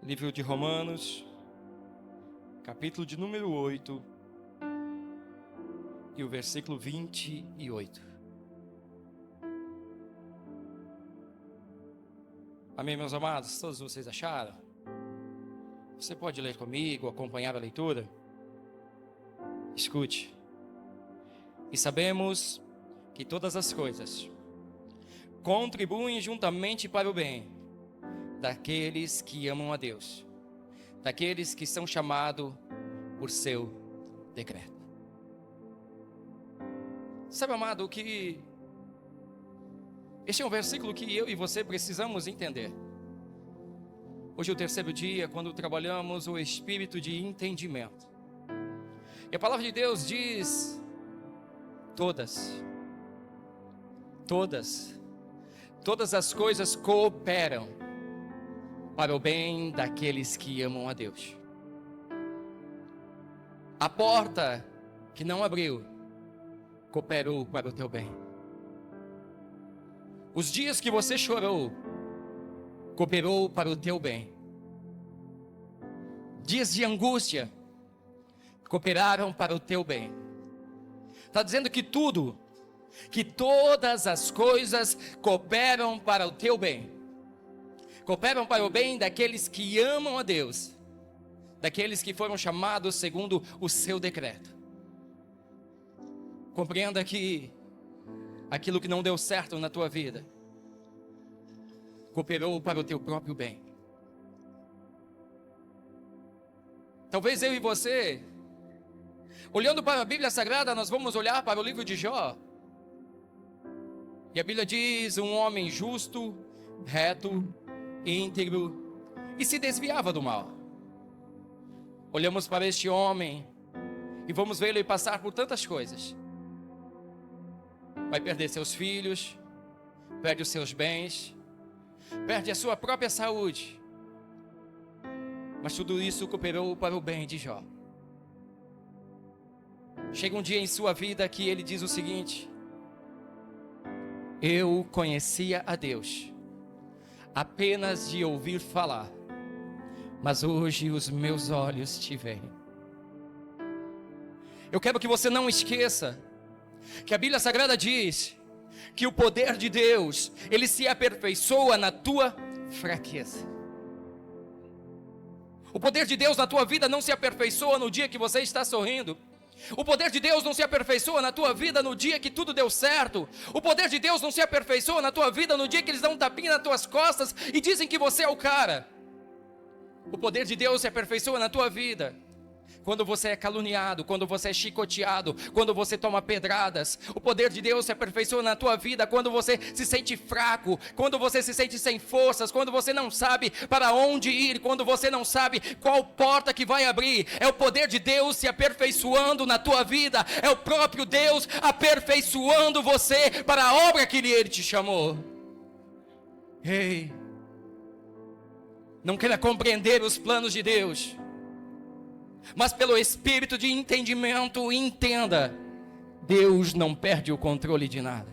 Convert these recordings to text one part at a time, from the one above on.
Livro de Romanos, capítulo de número 8, e o versículo 28. Amém, meus amados? Todos vocês acharam? Você pode ler comigo, acompanhar a leitura? Escute. E sabemos que todas as coisas contribuem juntamente para o bem daqueles que amam a Deus, daqueles que são chamados por seu decreto. Sabe, amado, que este é um versículo que eu e você precisamos entender. Hoje é o terceiro dia, quando trabalhamos o espírito de entendimento. E a palavra de Deus diz: todas as coisas cooperam para o bem daqueles que amam a Deus. A porta que não abriu cooperou para o teu bem. Os dias que você chorou cooperou para o teu bem. Dias de angústia cooperaram para o teu bem. Está dizendo que todas as coisas cooperam para o teu bem. Cooperam para o bem daqueles que amam a Deus, daqueles que foram chamados segundo o seu decreto. Compreenda que aquilo que não deu certo na tua vida cooperou para o teu próprio bem. Talvez eu e você, olhando para a Bíblia Sagrada, nós vamos olhar para o livro de Jó. E a Bíblia diz: um homem justo, reto, íntegro, e se desviava do mal. Olhamos para este homem e vamos ver ele passar por tantas coisas. Vai perder seus filhos, perde os seus bens, perde a sua própria saúde. Mas tudo isso cooperou para o bem de Jó. Chega um dia em sua vida que ele diz o seguinte: eu conhecia a Deus apenas de ouvir falar, mas hoje os meus olhos te veem. Eu quero que você não esqueça que a Bíblia Sagrada diz que o poder de Deus, ele se aperfeiçoa na tua fraqueza. O poder de Deus na tua vida não se aperfeiçoa no dia que você está sorrindo. O poder de Deus não se aperfeiçoa na tua vida no dia que tudo deu certo. O poder de Deus não se aperfeiçoa na tua vida no dia que eles dão um tapinha nas tuas costas e dizem que você é o cara. O poder de Deus se aperfeiçoa na tua vida quando você é caluniado, quando você é chicoteado, quando você toma pedradas. O poder de Deus se aperfeiçoa na tua vida quando você se sente fraco, quando você se sente sem forças, quando você não sabe para onde ir, quando você não sabe qual porta que vai abrir. É o poder de Deus se aperfeiçoando na tua vida, é o próprio Deus aperfeiçoando você para a obra que Ele te chamou. Ei, não queira compreender os planos de Deus, mas pelo espírito de entendimento, entenda: Deus não perde o controle de nada.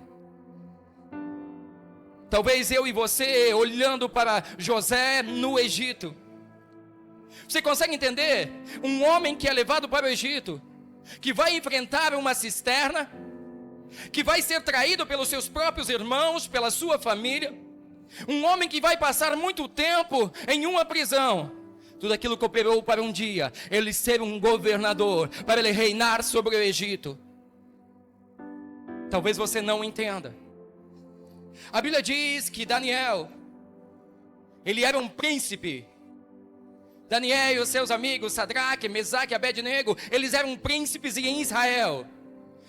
Talvez eu e você, olhando para José no Egito, você consegue entender? Um homem que é levado para o Egito, que vai enfrentar uma cisterna, que vai ser traído pelos seus próprios irmãos, pela sua família, um homem que vai passar muito tempo em uma prisão. Tudo aquilo cooperou para um dia ele ser um governador, para ele reinar sobre o Egito. Talvez você não entenda. A Bíblia diz que Daniel, ele era um príncipe. Daniel e os seus amigos, Sadraque, Mesaque e Abednego, eles eram príncipes em Israel.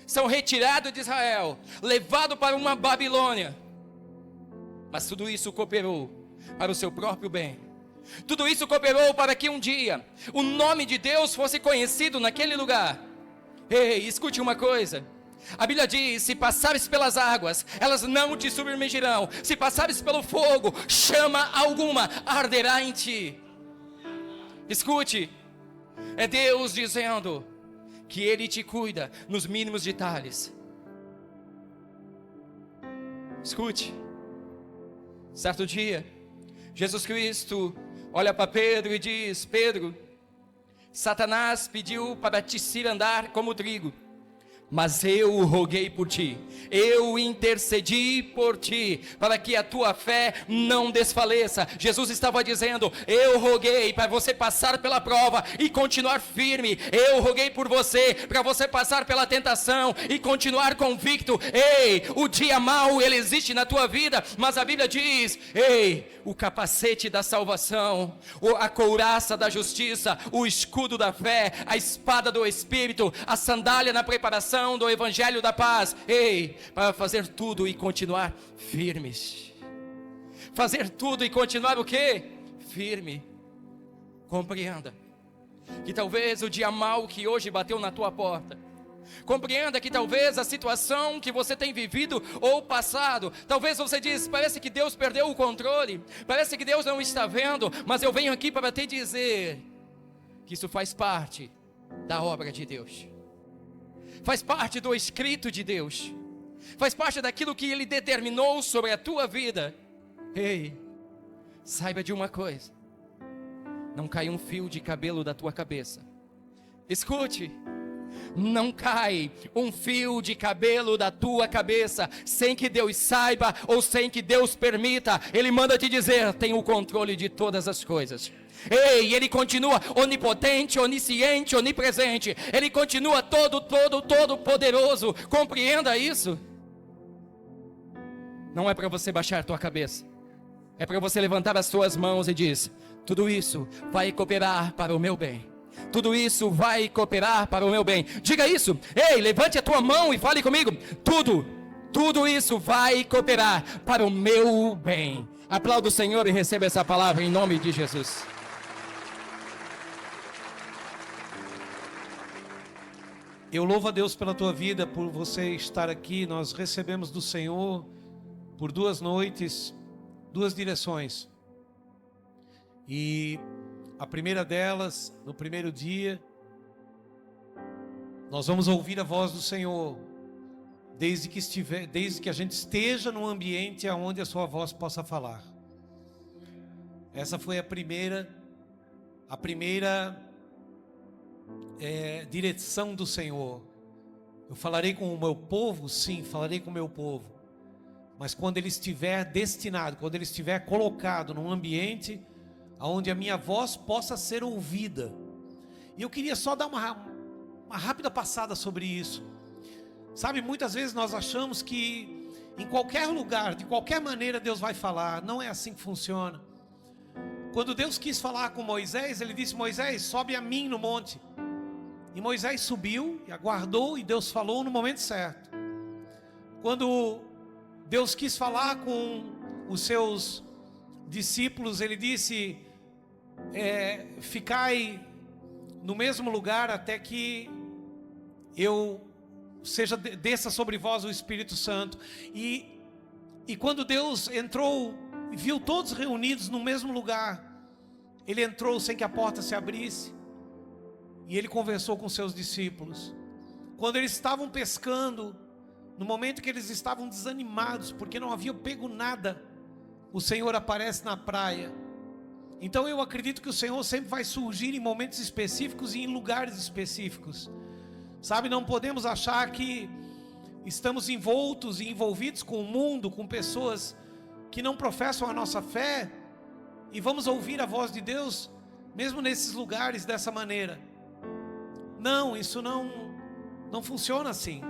São retirados de Israel, levados para uma Babilônia. Mas tudo isso cooperou para o seu próprio bem. Tudo isso cooperou para que um dia o nome de Deus fosse conhecido naquele lugar. Ei, escute uma coisa. A Bíblia diz: se passares pelas águas, elas não te submergirão. Se passares pelo fogo, chama alguma arderá em ti. Escute, é Deus dizendo que Ele te cuida nos mínimos detalhes. Escute, certo dia, Jesus Cristo olha para Pedro e diz: Pedro, Satanás pediu para te cirandar como trigo, mas eu roguei por ti, eu intercedi por ti, para que a tua fé não desfaleça. Jesus estava dizendo: eu roguei para você passar pela prova e continuar firme, eu roguei por você, para você passar pela tentação e continuar convicto. Ei, o dia mau ele existe na tua vida, mas a Bíblia diz: ei, o capacete da salvação, a couraça da justiça, o escudo da fé, a espada do Espírito, a sandália na preparação do Evangelho da paz. Ei, para fazer tudo e continuar firmes. Fazer tudo e continuar o quê? Firme. Compreenda que talvez o dia mau que hoje bateu na tua porta, compreenda que talvez a situação que você tem vivido ou passado, talvez você diz: parece que Deus perdeu o controle, parece que Deus não está vendo, mas eu venho aqui para te dizer que isso faz parte da obra de Deus, faz parte do escrito de Deus, faz parte daquilo que Ele determinou sobre a tua vida. Ei, saiba de uma coisa: não cai um fio de cabelo da tua cabeça. Escute, não cai um fio de cabelo da tua cabeça sem que Deus saiba ou sem que Deus permita. Ele manda te dizer: tem o controle de todas as coisas. Ei, Ele continua onipotente, onisciente, onipresente. Ele continua todo poderoso. Compreenda isso. Não é para você baixar a tua cabeça, é para você levantar as tuas mãos e dizer: tudo isso vai cooperar para o meu bem. Tudo isso vai cooperar para o meu bem. Diga isso. Ei, levante a tua mão e fale comigo: tudo isso vai cooperar para o meu bem. Aplauda o Senhor e receba essa palavra em nome de Jesus. Eu louvo a Deus pela tua vida, por você estar aqui. Nós recebemos do Senhor por 2 noites, 2 direções. E a primeira delas, no primeiro dia, nós vamos ouvir a voz do Senhor, desde que a gente esteja num ambiente onde a sua voz possa falar. Essa foi a primeira direção do Senhor. Eu falarei com o meu povo, sim, falarei com o meu povo, mas quando ele estiver destinado, quando ele estiver colocado num ambiente onde a minha voz possa ser ouvida. E eu queria só dar uma rápida passada sobre isso. Sabe, muitas vezes nós achamos que em qualquer lugar, de qualquer maneira Deus vai falar. Não é assim que funciona. Quando Deus quis falar com Moisés, Ele disse: Moisés, sobe a mim no monte. E Moisés subiu e aguardou, e Deus falou no momento certo. Quando Deus quis falar com os seus discípulos, Ele disse: ficai no mesmo lugar até que desça sobre vós o Espírito Santo. E quando Deus entrou e viu todos reunidos no mesmo lugar, Ele entrou sem que a porta se abrisse. E Ele conversou com seus discípulos. Quando eles estavam pescando, no momento que eles estavam desanimados, porque não haviam pego nada, o Senhor aparece na praia. Então eu acredito que o Senhor sempre vai surgir em momentos específicos e em lugares específicos. Sabe, não podemos achar que estamos envoltos e envolvidos com o mundo, com pessoas que não professam a nossa fé, e vamos ouvir a voz de Deus, mesmo nesses lugares, dessa maneira. Não, isso não funciona assim.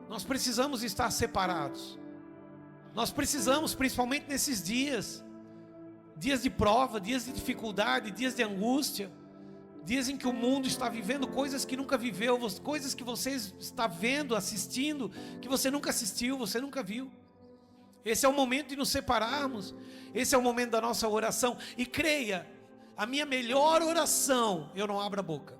Nós precisamos estar separados. Nós precisamos, principalmente nesses dias de prova, dias de dificuldade, dias de angústia, dias em que o mundo está vivendo coisas que nunca viveu, coisas que você está vendo, assistindo, que você nunca assistiu, você nunca viu. Esse é o momento de nos separarmos. Esse é o momento da nossa oração. E creia, a minha melhor oração, eu não abro a boca.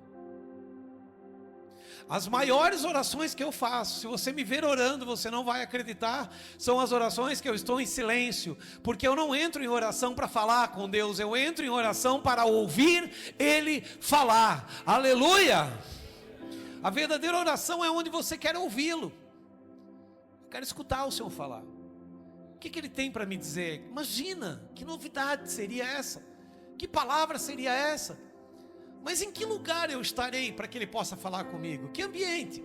As maiores orações que eu faço, se você me ver orando, você não vai acreditar, são as orações que eu estou em silêncio, porque eu não entro em oração para falar com Deus, eu entro em oração para ouvir Ele falar. Aleluia! A verdadeira oração é onde você quer ouvi-lo. Eu quero escutar o Senhor falar. O que Ele tem para me dizer? Imagina, que novidade seria essa? Que palavra seria essa? Mas em que lugar eu estarei para que Ele possa falar comigo? Que ambiente?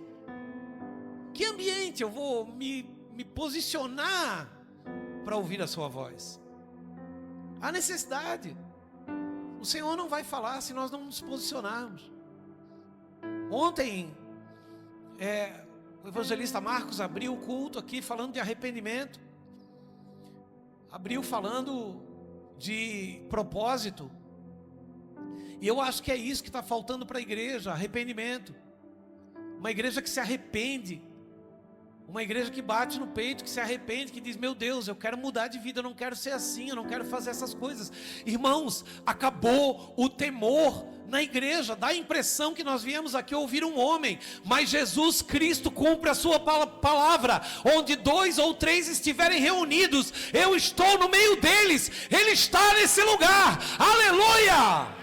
Que ambiente eu vou me posicionar para ouvir a sua voz? Há necessidade. O Senhor não vai falar se nós não nos posicionarmos. Ontem, o evangelista Marcos abriu o culto aqui falando de arrependimento. Abriu falando de propósito. E eu acho que é isso que está faltando para a igreja, arrependimento. Uma igreja que se arrepende. Uma igreja que bate no peito, que se arrepende, que diz: meu Deus, eu quero mudar de vida, eu não quero ser assim, eu não quero fazer essas coisas. Irmãos, acabou o temor na igreja. Dá a impressão que nós viemos aqui ouvir um homem, mas Jesus Cristo cumpre a sua palavra. Onde 2 ou 3 estiverem reunidos, eu estou no meio deles. Ele está nesse lugar. Aleluia!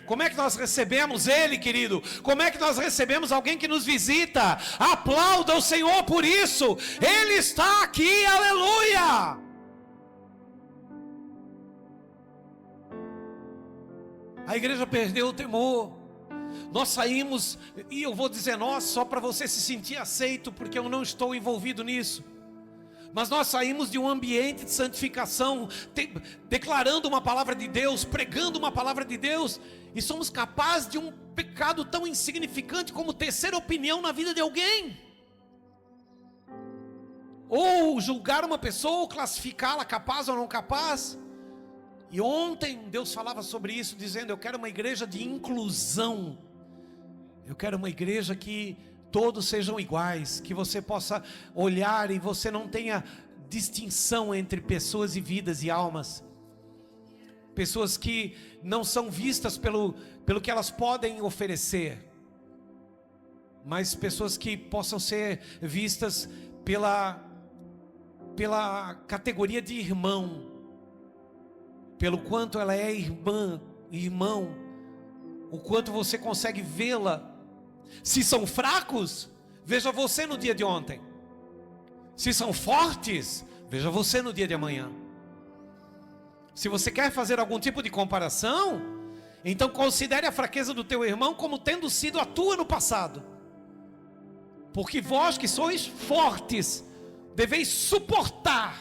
Como é que nós recebemos Ele, querido? Como é que nós recebemos alguém que nos visita? Aplauda o Senhor por isso. Ele está aqui, aleluia! A igreja perdeu o temor. Nós saímos, e eu vou dizer nós, só para você se sentir aceito, porque eu não estou envolvido nisso. Mas nós saímos de um ambiente de santificação, declarando uma palavra de Deus, pregando uma palavra de Deus, e somos capazes de um pecado tão insignificante como tecer opinião na vida de alguém, ou julgar uma pessoa, ou classificá-la capaz ou não capaz. E ontem Deus falava sobre isso, dizendo: eu quero uma igreja de inclusão, eu quero uma igreja que todos sejam iguais, que você possa olhar e você não tenha distinção entre pessoas e vidas e almas. Pessoas que não são vistas pelo que elas podem oferecer, mas pessoas que possam ser vistas pela categoria de irmão, pelo quanto ela é irmã, irmão, o quanto você consegue vê-la. Se são fracos, veja você no dia de ontem. Se são fortes, veja você no dia de amanhã. Se você quer fazer algum tipo de comparação, então considere a fraqueza do teu irmão como tendo sido a tua no passado. Porque vós que sois fortes, deveis suportar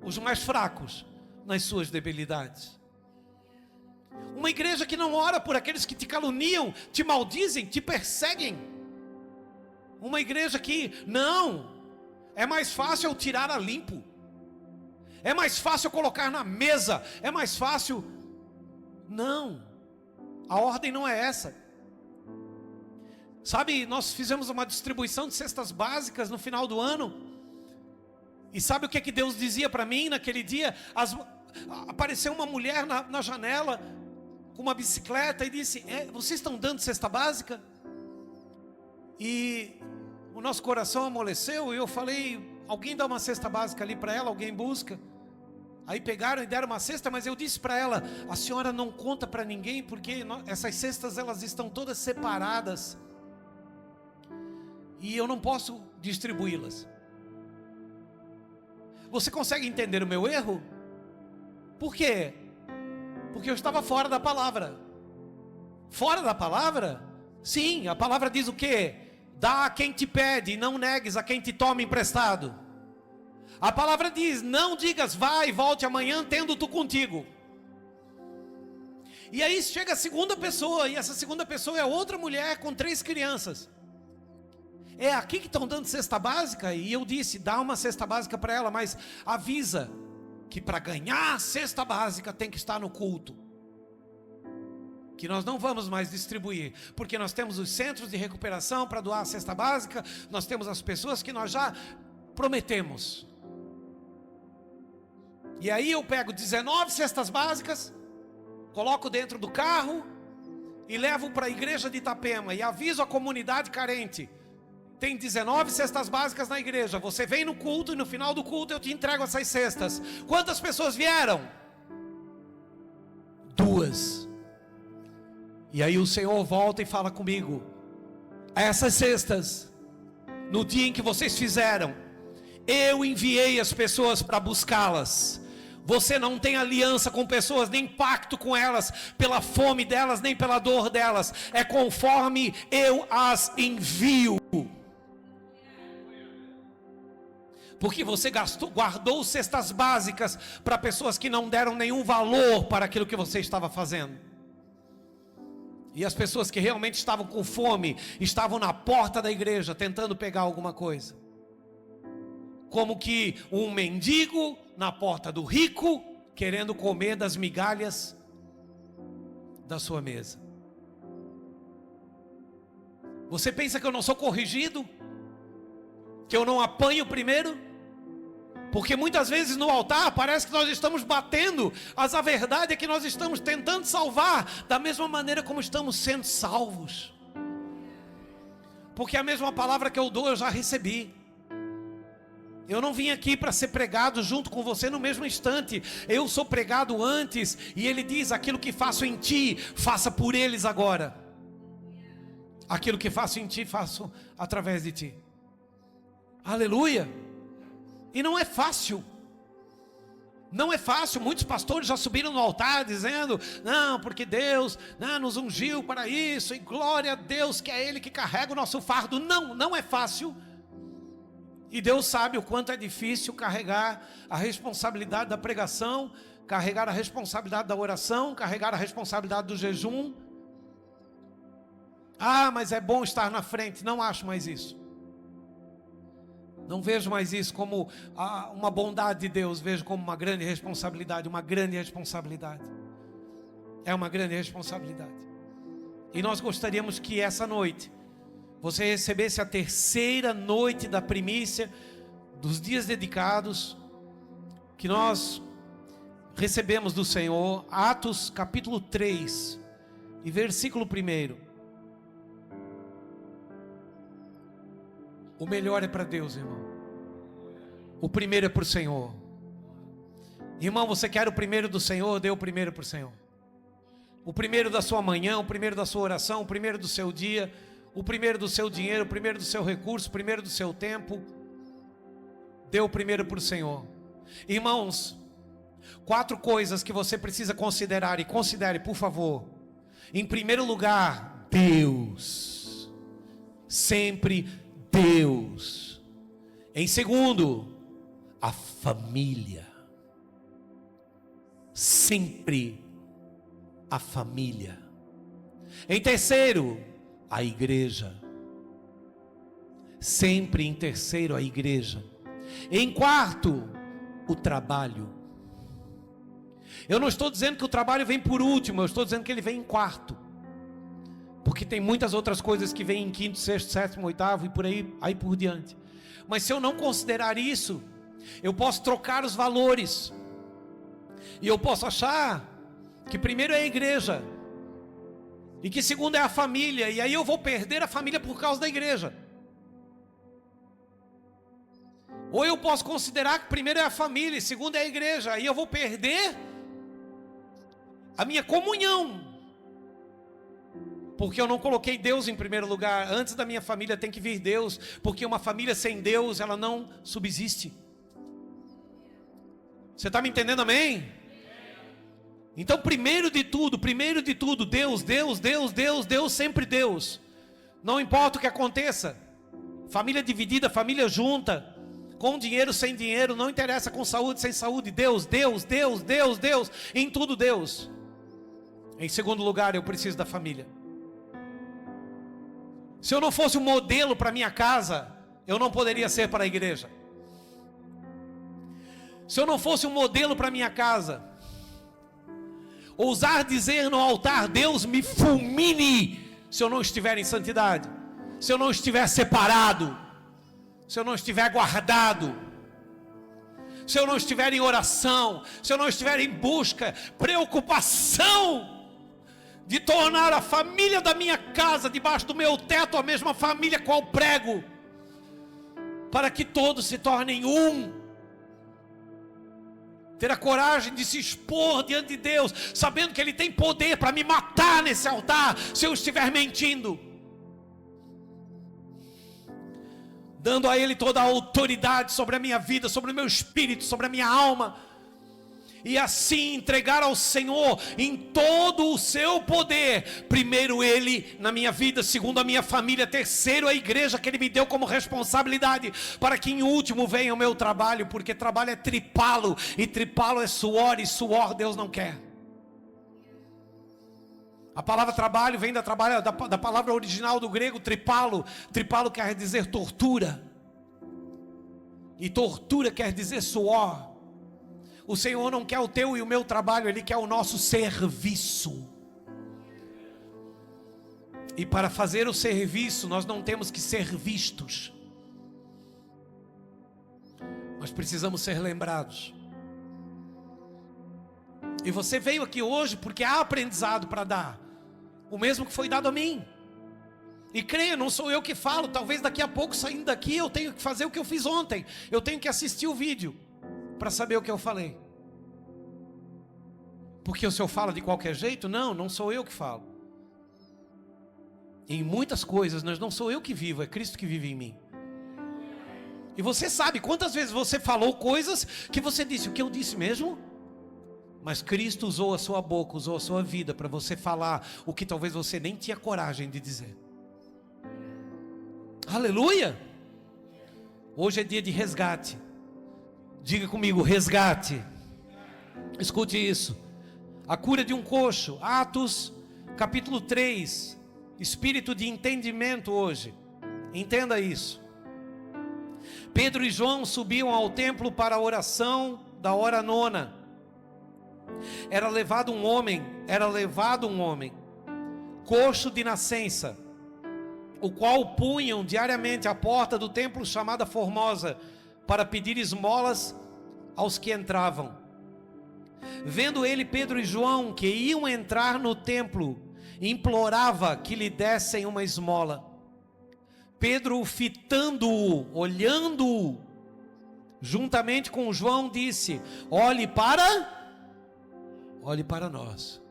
os mais fracos nas suas debilidades. Uma igreja que não ora por aqueles que te caluniam, te maldizem, te perseguem. Uma igreja que não, é mais fácil eu tirar a limpo, é mais fácil eu colocar na mesa, é mais fácil. Não, a ordem não é essa. Sabe, nós fizemos uma distribuição de cestas básicas no final do ano, e sabe o que Deus dizia para mim naquele dia? Apareceu uma mulher na janela com uma bicicleta e disse: vocês estão dando cesta básica? E o nosso coração amoleceu, e eu falei: alguém dá uma cesta básica ali para ela, alguém busca. Aí pegaram e deram uma cesta, mas eu disse para ela: a senhora não conta para ninguém, porque essas cestas elas estão todas separadas, e eu não posso distribuí-las. Você consegue entender o meu erro? Por quê? Porque eu estava fora da palavra. Fora da palavra? Sim, a palavra diz o quê? Dá a quem te pede e não negues a quem te toma emprestado. A palavra diz: não digas vai e volte amanhã tendo tu contigo. E aí chega a segunda pessoa, e essa segunda pessoa é outra mulher com 3 crianças. É aqui que estão dando cesta básica? E eu disse: dá uma cesta básica para ela, mas avisa que para ganhar a cesta básica tem que estar no culto, que nós não vamos mais distribuir, porque nós temos os centros de recuperação para doar a cesta básica, nós temos as pessoas que nós já prometemos. E aí eu pego 19 cestas básicas, coloco dentro do carro e levo para a igreja de Itapema e aviso a comunidade carente: tem 19 cestas básicas na igreja, você vem no culto e no final do culto eu te entrego essas cestas. Quantas pessoas vieram? 2. E aí o Senhor volta e fala comigo: essas cestas, no dia em que vocês fizeram, eu enviei as pessoas para buscá-las. Você não tem aliança com pessoas, nem pacto com elas, pela fome delas, nem pela dor delas. É conforme eu as envio. Porque você guardou cestas básicas para pessoas que não deram nenhum valor para aquilo que você estava fazendo. E as pessoas que realmente estavam com fome, estavam na porta da igreja tentando pegar alguma coisa. Como que um mendigo na porta do rico, querendo comer das migalhas da sua mesa. Você pensa que eu não sou corrigido? Que eu não apanho primeiro? Porque muitas vezes no altar parece que nós estamos batendo, mas a verdade é que nós estamos tentando salvar da mesma maneira como estamos sendo salvos. Porque a mesma palavra que eu dou eu já recebi. Eu não vim aqui para ser pregado junto com você no mesmo instante. Eu sou pregado antes. E ele diz: aquilo que faço em ti, faça por eles agora. Aquilo que faço em ti, faço através de ti. Aleluia. E não é fácil. Não é fácil. Muitos pastores já subiram no altar dizendo: não, porque Deus nos ungiu para isso, e glória a Deus que é Ele que carrega o nosso fardo. Não, não é fácil. E Deus sabe o quanto é difícil carregar a responsabilidade da pregação, carregar a responsabilidade da oração, carregar a responsabilidade do jejum. Ah, mas é bom estar na frente. Não acho mais isso. Não vejo mais isso como uma bondade de Deus. Vejo como uma grande responsabilidade. Uma grande responsabilidade. É uma grande responsabilidade. E nós gostaríamos que essa noite você recebesse a terceira noite da primícia dos dias dedicados que nós recebemos do Senhor. Atos capítulo 3 e versículo 1. O melhor é para Deus, irmão. O primeiro é para o Senhor. Irmão, você quer o primeiro do Senhor? Dê o primeiro para o Senhor. O primeiro da sua manhã, o primeiro da sua oração, o primeiro do seu dia, o primeiro do seu dinheiro, o primeiro do seu recurso, o primeiro do seu tempo. Dê o primeiro para o Senhor. Irmãos, 4 coisas que você precisa considerar, e considere, por favor. Em primeiro lugar, Deus. Sempre Deus. Em segundo, a família. Sempre a família. Em terceiro, a igreja. Sempre em terceiro, a igreja. Em quarto, o trabalho. Eu não estou dizendo que o trabalho vem por último, eu estou dizendo que ele vem em quarto. Porque tem muitas outras coisas que vêm em quinto, sexto, sétimo, oitavo e por aí por diante. Mas se eu não considerar isso, eu posso trocar os valores. E eu posso achar que primeiro é a igreja, e que segundo é a família, e aí eu vou perder a família por causa da igreja. Ou eu posso considerar que primeiro é a família e segundo é a igreja, aí eu vou perder a minha comunhão, porque eu não coloquei Deus em primeiro lugar. Antes da minha família tem que vir Deus, porque uma família sem Deus, ela não subsiste. Você está me entendendo, amém? Então primeiro de tudo, Deus, Deus, Deus, Deus, Deus, sempre Deus. Não importa o que aconteça, família dividida, família junta, com dinheiro, sem dinheiro, não interessa, com saúde, sem saúde, Deus, Deus, Deus, Deus, Deus, em tudo Deus. Em segundo lugar, eu preciso da família. Se eu não fosse um modelo para minha casa, eu não poderia ser para a igreja. Se eu não fosse um modelo para minha casa, ousar dizer no altar: Deus me fulmine, se eu não estiver em santidade, se eu não estiver separado, se eu não estiver guardado, se eu não estiver em oração, se eu não estiver em busca, preocupação de tornar a família da minha casa, debaixo do meu teto, a mesma família qual prego, para que todos se tornem um. Ter a coragem de se expor diante de Deus, sabendo que Ele tem poder para me matar nesse altar, se eu estiver mentindo. Dando a Ele toda a autoridade sobre a minha vida, sobre o meu espírito, sobre a minha alma. e assim entregar ao Senhor em todo o seu poder. Primeiro Ele na minha vida, segundo a minha família, terceiro a igreja que Ele me deu como responsabilidade, para que em último venha o meu trabalho, porque trabalho é tripalo, e tripalo é suor, e suor Deus não quer. A palavra trabalho vem da palavra original do grego tripalo. Tripalo quer dizer tortura, e tortura quer dizer suor. O Senhor não quer o teu e o meu trabalho, Ele quer o nosso serviço. E para fazer o serviço, nós não temos que ser vistos, nós precisamos ser lembrados. E você veio aqui hoje porque há aprendizado para dar, o mesmo que foi dado a mim. E creia, não sou eu que falo. Talvez daqui a pouco, saindo daqui, eu tenho que fazer o que eu fiz ontem. Eu tenho que assistir o vídeo para saber o que eu falei. Porque o Senhor fala de qualquer jeito? Não, não sou eu que falo. Em muitas coisas, não sou eu que vivo, é Cristo que vive em mim. E você sabe quantas vezes você falou coisas que você disse: o que eu disse mesmo? Mas Cristo usou a sua boca, usou a sua vida para você falar o que talvez você nem tinha coragem de dizer. Aleluia! Hoje é dia de resgate. Diga comigo, resgate. Escute isso. A cura de um coxo, Atos capítulo 3. Espírito de entendimento hoje. Entenda isso. Pedro e João subiam ao templo para a oração da hora nona. Era levado um homem, coxo de nascença, o qual punham diariamente à porta do templo chamada Formosa, para pedir esmolas aos que entravam. Vendo ele Pedro e João que iam entrar no templo, implorava que lhe dessem uma esmola. Pedro, fitando-o, olhando-o, juntamente com João, disse: olhe para nós.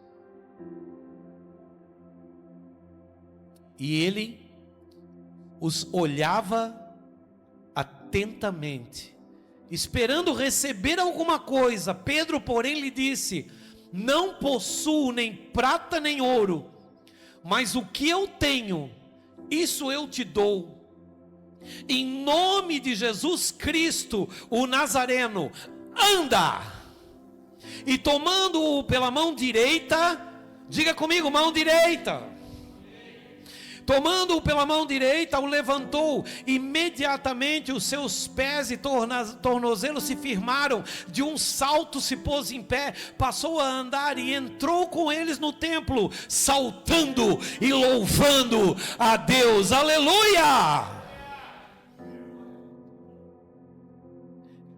E ele os olhava atentamente, esperando receber alguma coisa. Pedro, porém, lhe disse: não possuo nem prata nem ouro, mas o que eu tenho, isso eu te dou. Em nome de Jesus Cristo, o Nazareno, anda. E tomando-o pela mão direita, diga comigo, mão direita. Tomando-o pela mão direita, o levantou. Imediatamente os seus pés e tornozelos se firmaram. De um salto se pôs em pé, passou a andar e entrou com eles no templo, saltando e louvando a Deus. Aleluia!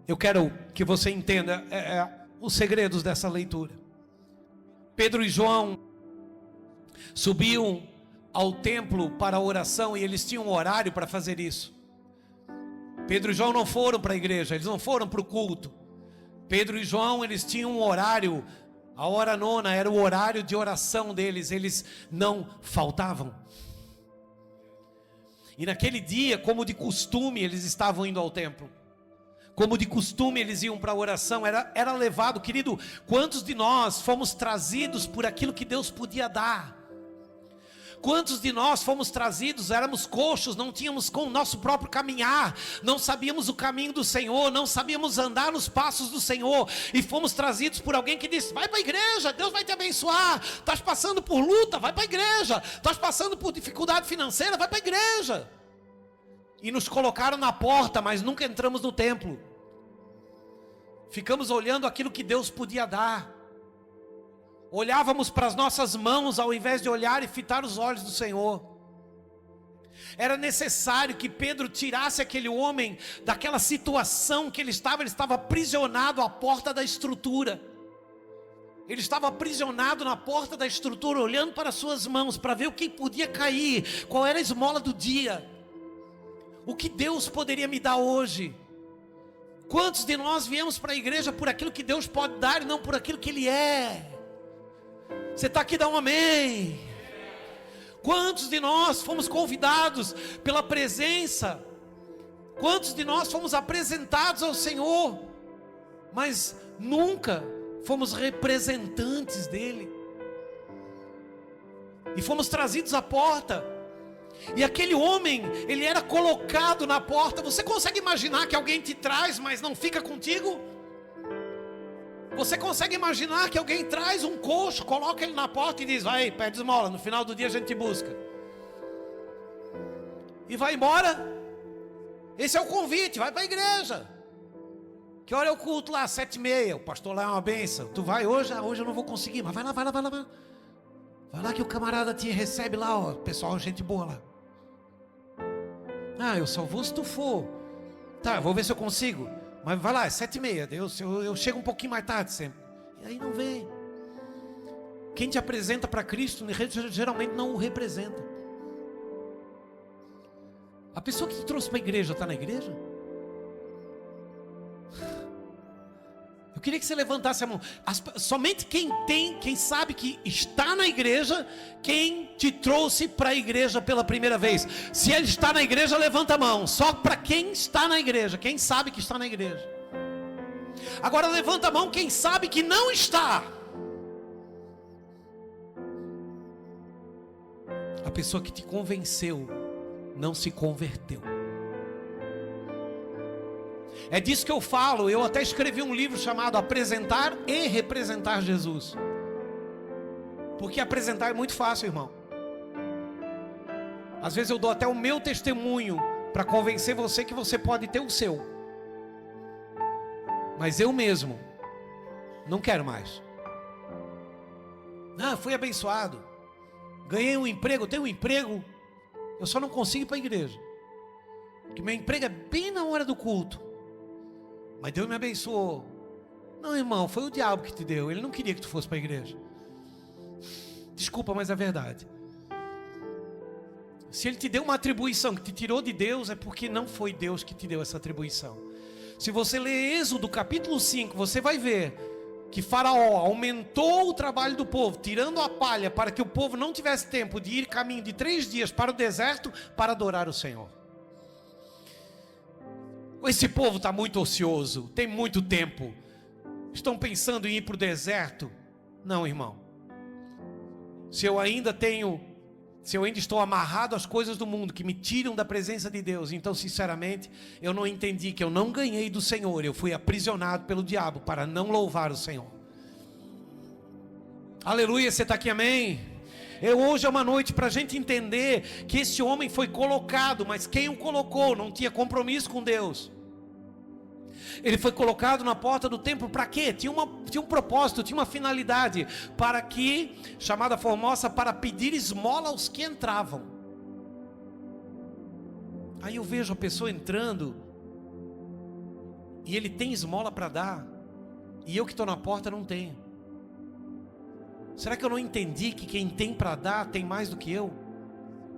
Eu quero que você entenda os segredos dessa leitura. Pedro e João subiam ao templo para a oração, e eles tinham um horário para fazer isso. Pedro e João não foram para a igreja, eles não foram para o culto. Pedro e João, eles tinham um horário. A hora nona era o horário de oração deles, eles não faltavam. E naquele dia, como de costume, eles estavam indo ao templo. Como de costume eles iam para a oração, era levado. Querido, quantos de nós fomos trazidos por aquilo que Deus podia dar? Quantos de nós fomos trazidos, éramos coxos, não tínhamos com o nosso próprio caminhar, não sabíamos o caminho do Senhor, não sabíamos andar nos passos do Senhor, e fomos trazidos por alguém que disse: vai para a igreja, Deus vai te abençoar. Estás passando por luta, vai para a igreja. Estás passando por dificuldade financeira, vai para a igreja. E nos colocaram na porta, mas nunca entramos no templo. Ficamos olhando aquilo que Deus podia dar. Olhávamos para as nossas mãos ao invés de olhar e fitar os olhos do Senhor. Era necessário que Pedro tirasse aquele homem daquela situação que ele estava aprisionado à porta da estrutura. Ele estava aprisionado na porta da estrutura, olhando para as suas mãos, para ver o que podia cair, qual era a esmola do dia, o que Deus poderia me dar hoje. Quantos de nós viemos para a igreja por aquilo que Deus pode dar e não por aquilo que Ele é? Você está aqui, dá um amém. Quantos de nós fomos convidados pela presença? Quantos de nós fomos apresentados ao Senhor, mas nunca fomos representantes dele, e fomos trazidos à porta. E aquele homem, ele era colocado na porta. Você consegue imaginar que alguém te traz, mas não fica contigo? Você consegue imaginar que alguém traz um coxo, coloca ele na porta e diz: vai, pede esmola, no final do dia a gente te busca, e vai embora? Esse é o convite. Vai para a igreja. Que hora é o culto lá? 7h30. O pastor lá é uma bênção. Tu vai hoje? Hoje eu não vou conseguir, mas vai lá. Vai lá que o camarada te recebe lá, ó. Pessoal, gente boa lá. Eu só vou se tu for. Tá, eu vou ver se eu consigo. Mas vai lá, é 7h30. Eu chego um pouquinho mais tarde sempre. E aí não vem. Quem te apresenta para Cristo geralmente não o representa. A pessoa que te trouxe para a igreja está na igreja? Eu queria que você levantasse a mão. Somente quem sabe que está na igreja, quem te trouxe para a igreja pela primeira vez. Se ele está na igreja, levanta a mão. Só para quem está na igreja, quem sabe que está na igreja. Agora levanta a mão quem sabe que não está. A pessoa que te convenceu não se converteu. É disso que eu falo. Eu até escrevi um livro chamado Apresentar e Representar Jesus. Porque apresentar é muito fácil, irmão. Às vezes eu dou até o meu testemunho para convencer você que você pode ter o seu. Mas eu mesmo não quero mais. Fui abençoado, ganhei um emprego, tenho um emprego, eu só não consigo ir para a igreja, porque meu emprego é bem na hora do culto. Mas Deus me abençoou. Não, irmão, foi o diabo que te deu. Ele não queria que tu fosse para a igreja. Desculpa, mas é verdade. Se ele te deu uma atribuição que te tirou de Deus, é porque não foi Deus que te deu essa atribuição. Se você ler Êxodo capítulo 5, você vai ver que Faraó aumentou o trabalho do povo, tirando a palha, para que o povo não tivesse tempo de ir caminho de 3 dias para o deserto para adorar o Senhor. Esse povo está muito ocioso, tem muito tempo, estão pensando em ir para o deserto. Não, irmão. Se eu ainda estou amarrado às coisas do mundo que me tiram da presença de Deus, então sinceramente eu não entendi que eu não ganhei do Senhor. Eu fui aprisionado pelo diabo para não louvar o Senhor. Aleluia, você está aqui, amém? Hoje é uma noite para a gente entender que esse homem foi colocado, mas quem o colocou não tinha compromisso com Deus. Ele foi colocado na porta do templo para quê? Tinha um propósito, tinha uma finalidade, para que, chamada Formosa, para pedir esmola aos que entravam. Aí eu vejo a pessoa entrando, e ele tem esmola para dar, e eu que estou na porta não tenho. Será que eu não entendi que quem tem para dar tem mais do que eu?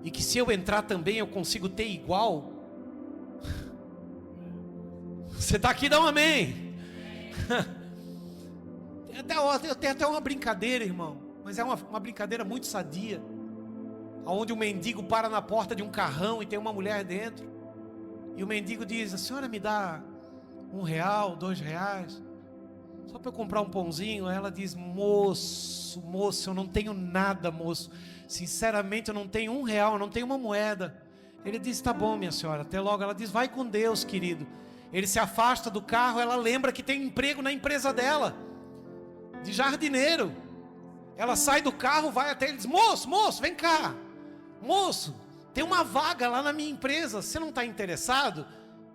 E que se eu entrar também eu consigo ter igual? Você está aqui, dá um amém. Tem até uma brincadeira, irmão, mas é uma brincadeira muito sadia, onde o mendigo para na porta de um carrão e tem uma mulher dentro, e o mendigo diz: a senhora me dá R$1, R$2, só para eu comprar um pãozinho? Aí ela diz: moço, eu não tenho nada, moço, sinceramente eu não tenho R$1, eu não tenho uma moeda. Ele diz: tá bom, minha senhora, até logo. Ela diz: vai com Deus, querido. Ele se afasta do carro, ela lembra que tem emprego na empresa dela, de jardineiro. Ela sai do carro, vai até ele e diz: moço, vem cá. Moço, tem uma vaga lá na minha empresa, você não está interessado?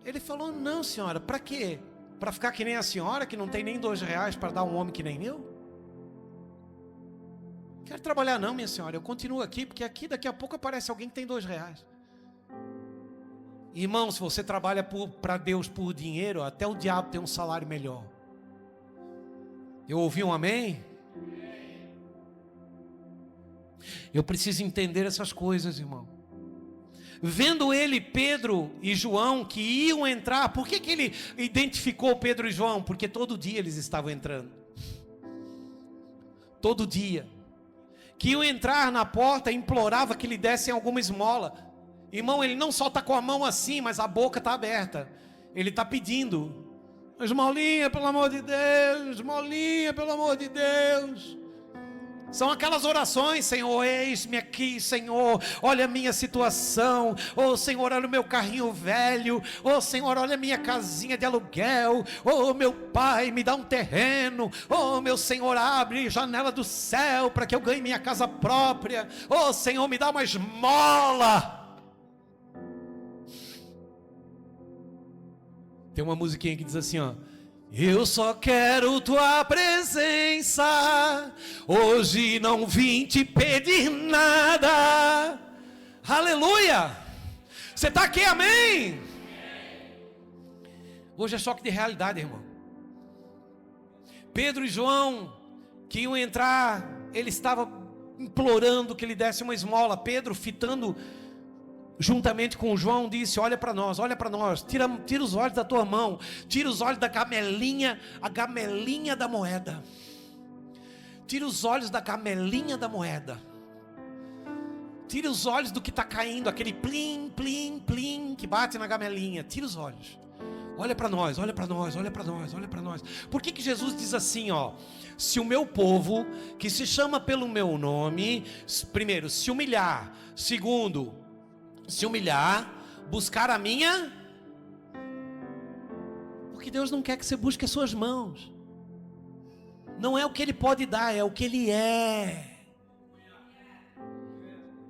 Ele falou: não, senhora, para quê? Para ficar que nem a senhora, que não tem nem R$2 para dar a um homem que nem eu? Quero trabalhar não, minha senhora, eu continuo aqui, porque aqui daqui a pouco aparece alguém que tem R$2. Irmão, se você trabalha para Deus por dinheiro, até o diabo tem um salário melhor. Eu ouvi um amém? Eu preciso entender essas coisas, irmão. Vendo ele, Pedro e João, que iam entrar. Por que ele identificou Pedro e João? Porque todo dia eles estavam entrando. Todo dia. Que iam entrar na porta e implorava que lhe dessem alguma esmola. Irmão, ele não só está com a mão assim, mas a boca está aberta. Ele está pedindo. Esmolinha, pelo amor de Deus. Esmolinha, pelo amor de Deus. São aquelas orações: Senhor, eis-me aqui, Senhor, olha a minha situação. Oh Senhor, olha o meu carrinho velho. Oh Senhor, olha a minha casinha de aluguel. Oh meu Pai, me dá um terreno. Oh meu Senhor, abre a janela do céu para que eu ganhe minha casa própria. Oh Senhor, me dá uma esmola. Tem uma musiquinha que diz assim, ó: eu só quero tua presença, hoje não vim te pedir nada. Aleluia! Você está aqui, amém? Hoje é choque de realidade, irmão. Pedro e João, que iam entrar, ele estava implorando que ele desse uma esmola. Pedro, fitando juntamente com João, disse: olha para nós, tira os olhos da tua mão, tira os olhos da gamelinha, a gamelinha da moeda. Tira os olhos da gamelinha da moeda. Tira os olhos do que está caindo, aquele plim, plim, plim que bate na gamelinha. Tira os olhos. Olha para nós, olha para nós, olha para nós, olha para nós. Por que Jesus diz assim, ó: se o meu povo, que se chama pelo meu nome, primeiro, se humilhar, segundo, se humilhar, buscar a minha. Porque Deus não quer que você busque as suas mãos. Não é o que Ele pode dar, é o que Ele é.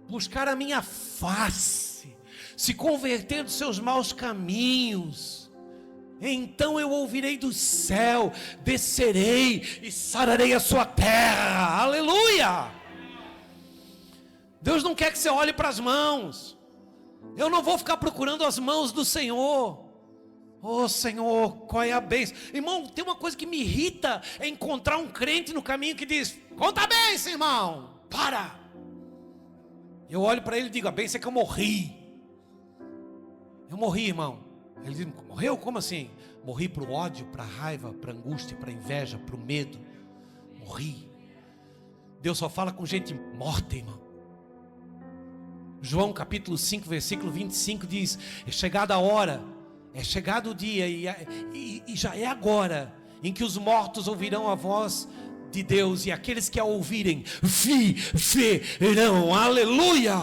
Buscar a minha face, se converter dos seus maus caminhos, então eu ouvirei do céu, descerei e sararei a sua terra. Aleluia! Deus não quer que você olhe para as mãos. Eu não vou ficar procurando as mãos do Senhor. Oh Senhor, qual é a bênção? Irmão, tem uma coisa que me irrita: é encontrar um crente no caminho que diz: conta a bênção, irmão, para. Eu olho para ele e digo: a bênção é que eu morri. Eu morri, irmão. Ele diz: morreu? Como assim? Morri para o ódio, para a raiva, para a angústia, para a inveja, para o medo. Morri. Deus só fala com gente morta, irmão. João capítulo 5, versículo 25 diz: é chegada a hora, é chegado o dia, e já é agora, em que os mortos ouvirão a voz de Deus, e aqueles que a ouvirem viverão. Aleluia!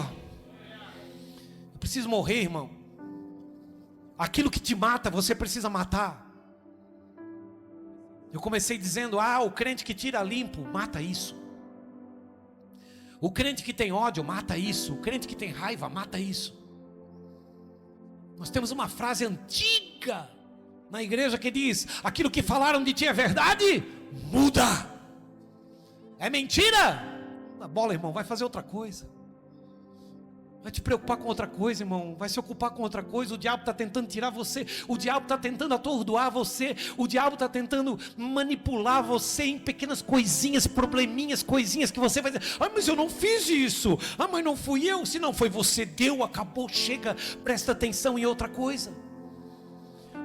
Eu preciso morrer, irmão. Aquilo que te mata, você precisa matar. Eu comecei dizendo: o crente que tira limpo, mata isso. O crente que tem ódio, mata isso. O crente que tem raiva, mata isso. Nós temos uma frase antiga na igreja que diz: aquilo que falaram de ti é verdade? Muda. É mentira? Na bola, irmão, vai fazer outra coisa. Vai te preocupar com outra coisa, irmão. Vai se ocupar com outra coisa. O diabo está tentando tirar você. O diabo está tentando atordoar você. O diabo está tentando manipular você em pequenas coisinhas, probleminhas, coisinhas que você vai dizer: mas eu não fiz isso. Mas não fui eu. Se não foi você, deu, acabou, chega. Presta atenção em outra coisa.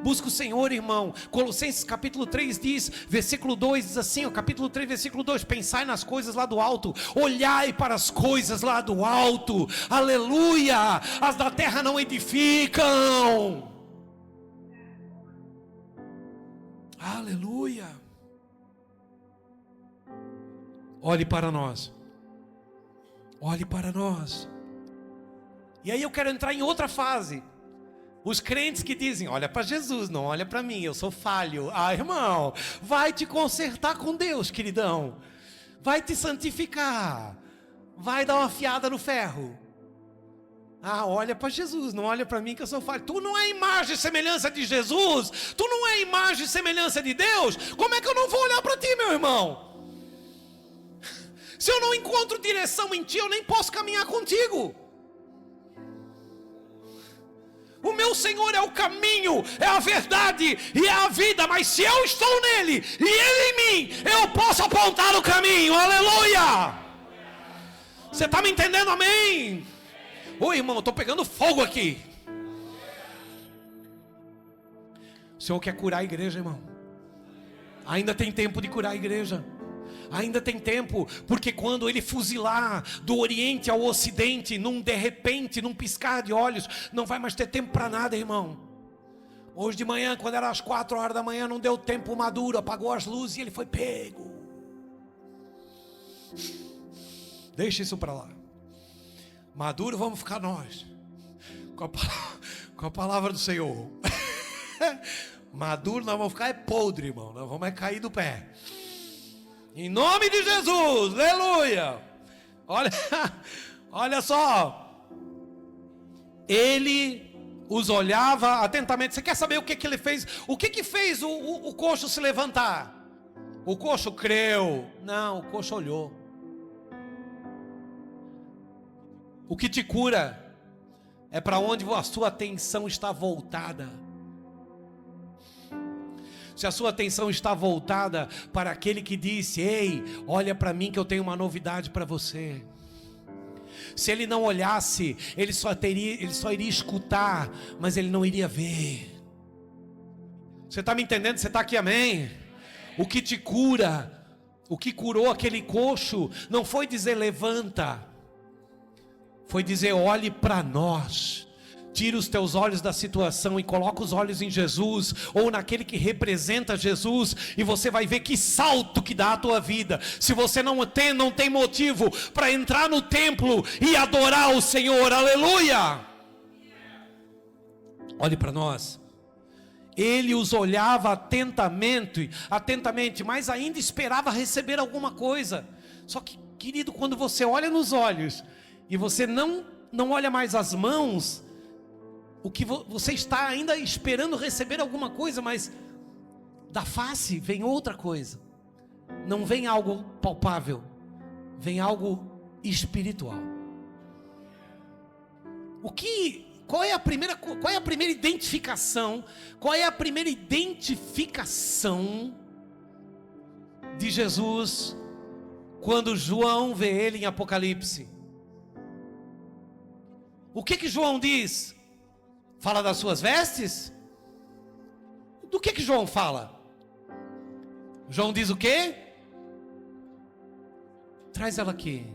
Busca o Senhor, irmão. Colossenses capítulo 3 diz, versículo 2 diz assim, capítulo 3, versículo 2: pensai nas coisas lá do alto, olhai para as coisas lá do alto. Aleluia! As da terra não edificam. Aleluia! Olhe para nós. Olhe para nós. E aí eu quero entrar em outra fase. Os crentes que dizem: olha para Jesus, não olha para mim, eu sou falho. Irmão, vai te consertar com Deus, queridão. Vai te santificar. Vai dar uma fiada no ferro. Olha para Jesus, não olha para mim que eu sou falho. Tu não é imagem e semelhança de Jesus? Tu não é imagem e semelhança de Deus? Como é que eu não vou olhar para ti, meu irmão? Se eu não encontro direção em ti, eu nem posso caminhar contigo. O meu Senhor é o caminho, é a verdade e é a vida. Mas se eu estou nele e ele em mim, eu posso apontar o caminho. Aleluia! Você está me entendendo? Amém? Oi, irmão, eu estou pegando fogo aqui. O Senhor quer curar a igreja, irmão. Ainda tem tempo de curar a igreja. Ainda tem tempo, porque quando ele fuzilar do Oriente ao Ocidente, de repente, num piscar de olhos, não vai mais ter tempo para nada, irmão. Hoje de manhã, quando era às 4 horas da manhã, não deu tempo maduro, apagou as luzes e ele foi pego. Deixa isso para lá. Maduro vamos ficar nós, com a palavra do Senhor. Maduro nós vamos ficar podre, irmão. Nós vamos cair do pé. Em nome de Jesus, aleluia. Olha só. Ele os olhava atentamente. Você quer saber o que ele fez? O que fez o coxo se levantar? O coxo creu. Não, o coxo olhou. O que te cura é para onde a sua atenção está voltada. Se a sua atenção está voltada para aquele que disse: ei, olha para mim que eu tenho uma novidade para você. Se ele não olhasse, ele só iria escutar, mas ele não iria ver. Você está me entendendo? Você está aqui, amém? O que te cura, o que curou aquele coxo, não foi dizer levanta, foi dizer olhe para nós. Tira os teus olhos da situação e coloca os olhos em Jesus, ou naquele que representa Jesus, e você vai ver que salto que dá a tua vida. Se você não tem motivo para entrar no templo e adorar o Senhor, aleluia. Olhe para nós. Ele os olhava atentamente, mas ainda esperava receber alguma coisa. Só que, querido, quando você olha nos olhos e você não olha mais as mãos, o que você está ainda esperando receber alguma coisa, mas da face vem outra coisa. Não vem algo palpável, vem algo espiritual. Qual é a primeira identificação? Qual é a primeira identificação de Jesus quando João vê ele em Apocalipse? O que João diz? Fala das suas vestes? Do que João fala? João diz o quê? Traz ela aqui.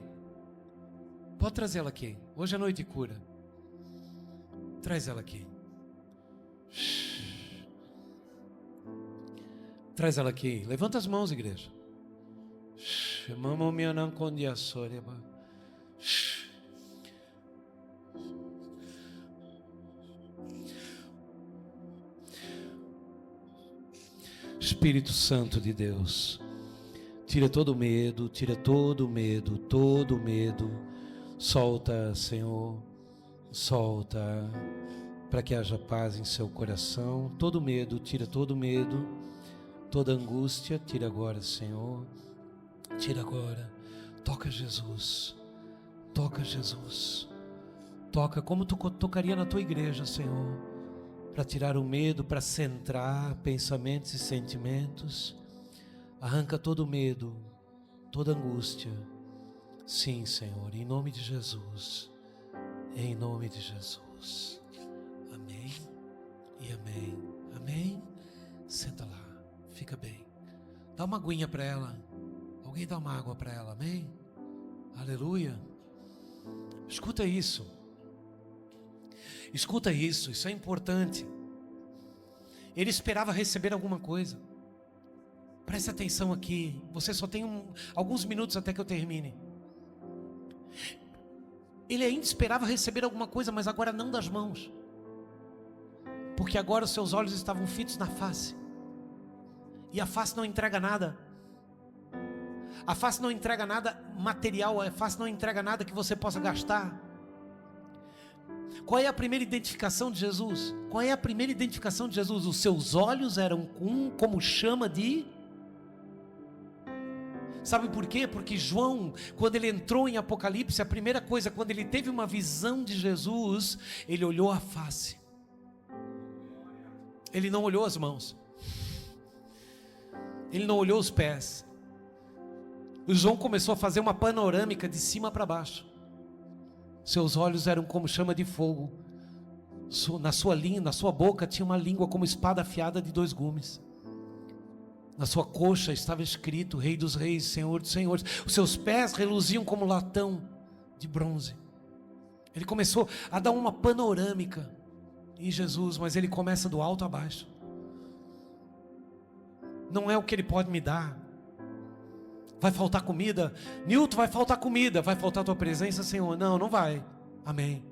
Pode trazer ela aqui. Hoje é noite de cura. Traz ela aqui. Traz ela aqui. Levanta as mãos, igreja. Espírito Santo de Deus, tira todo medo, todo medo. Solta, Senhor, solta, para que haja paz em seu coração. Todo medo, tira todo medo, toda angústia, tira agora, Senhor, tira agora. Toca Jesus, toca como tu tocaria na tua igreja, Senhor, para tirar o medo, para centrar pensamentos e sentimentos. Arranca todo medo, toda angústia. Sim, Senhor, em nome de Jesus. Em nome de Jesus. Amém e amém. Amém. Senta lá, fica bem. Dá uma aguinha para ela. Alguém dá uma água para ela, amém? Aleluia. Escuta isso. Escuta isso, isso é importante. Ele esperava receber alguma coisa. Preste atenção aqui. Você só tem alguns minutos até que eu termine. Ele ainda esperava receber alguma coisa, mas agora não das mãos. Porque agora os seus olhos estavam fitos na face. E a face não entrega nada. A face não entrega nada material, a face não entrega nada que você possa gastar. Qual é a primeira identificação de Jesus? Qual é a primeira identificação de Jesus? Os seus olhos eram como chama de... Sabe por quê? Porque João, quando ele entrou em Apocalipse, a primeira coisa, quando ele teve uma visão de Jesus, ele olhou a face. Ele não olhou as mãos. Ele não olhou os pés. O João começou a fazer uma panorâmica de cima para baixo. Seus olhos eram como chama de fogo. Na sua boca tinha uma língua como espada afiada de 2 gumes. Na sua coxa estava escrito: Rei dos Reis, Senhor dos Senhores. Os seus pés reluziam como latão de bronze. Ele começou a dar uma panorâmica. E Jesus, mas ele começa do alto a baixo. Não é o que ele pode me dar. Vai faltar comida? Nilton, vai faltar comida. Vai faltar a tua presença, Senhor? Não, não vai. Amém.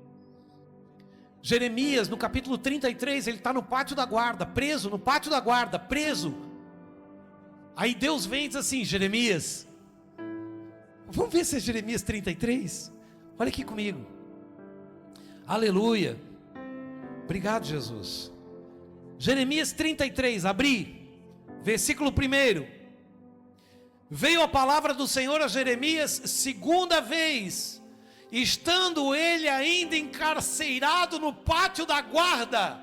Jeremias, no capítulo 33, ele está no pátio da guarda, preso, no pátio da guarda, preso. Aí Deus vem e diz assim: Jeremias, vamos ver se é Jeremias 33? Olha aqui comigo. Aleluia. Obrigado, Jesus. Jeremias 33, abri, versículo 1. Veio a palavra do Senhor a Jeremias segunda vez, estando ele ainda encarcerado no pátio da guarda,